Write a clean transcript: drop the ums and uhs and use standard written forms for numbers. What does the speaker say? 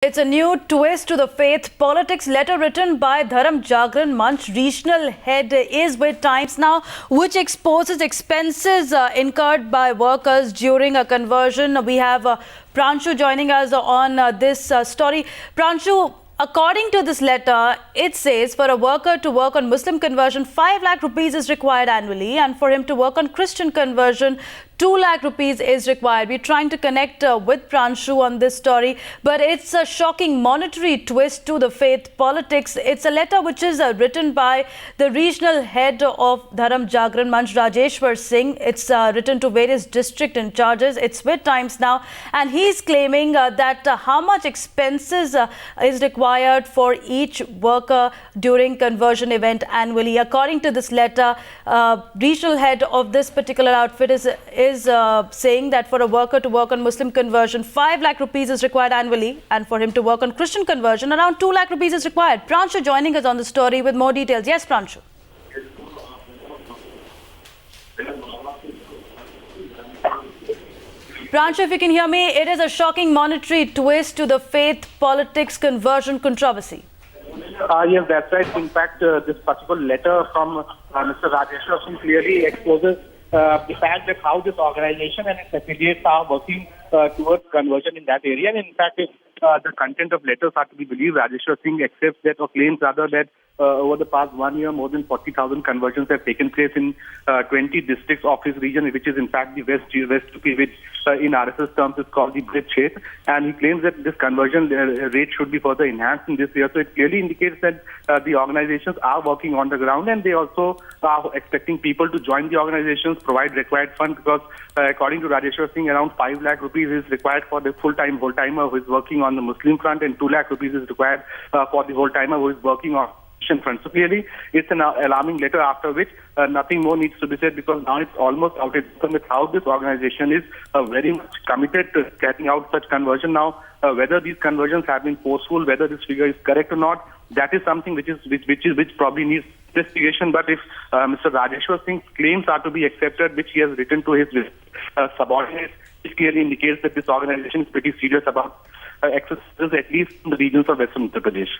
It's a new twist to the faith politics. Letter written by Dharam Jagran Manch regional head is with Times Now, which exposes expenses incurred by workers during a conversion. We have Pranshu joining us on this story. Pranshu, according to this letter, it says for a worker to work on Muslim conversion, 5 lakh rupees is required annually, and for him to work on Christian conversion, 2 lakh rupees is required. We're trying to connect with Pranshu on this story, but it's a shocking monetary twist to the faith politics. It's a letter which is written by the regional head of Dharam Jagran Manch, Rajeshwar Singh. It's written to various district in charges. It's with Times Now, and he's claiming that how much expenses is required for each worker during conversion event annually. According to this letter, regional head of this particular outfit is saying that for a worker to work on Muslim conversion, 5 lakh rupees is required annually, and for him to work on Christian conversion, around 2 lakh rupees is required. Pranshu joining us on the story with more details. Yes, Pranshu. Pranshu, if you can hear me, it is a shocking monetary twist to the faith politics conversion controversy. Yes, that's right. In fact, this particular letter from Mr. Rajeshwar Singh clearly exposes the fact that how this organization and its affiliates are working towards conversion in that area. And in fact, the content of letters are to be believed. Rajeshwar Singh accepts that, or claims rather, that over the past 1 year, more than 40,000 conversions have taken place in 20 districts of his region, which is in fact the West UP, which in RSS terms is called the Brit Chhet. And he claims that this conversion rate should be further enhanced in this year. So it clearly indicates that the organizations are working on the ground, and they also are expecting people to join the organizations, provide required funds, because according to Rajeshwar Singh, around 5 lakh rupees is required for the full-timer who is working on the Muslim front, and 2 lakh rupees is required for the whole-timer who is working on front. So clearly, it's an alarming letter, after which nothing more needs to be said, because now it's almost outed with how this organization is very much committed to carrying out such conversion. Now, whether these conversions have been forceful, whether this figure is correct or not, that is something which probably needs investigation. But if Mr. Rajeshwar Singh's claims are to be accepted, which he has written to his subordinates, it clearly indicates that this organization is pretty serious about exercises, at least in the regions of Western Uttar Pradesh.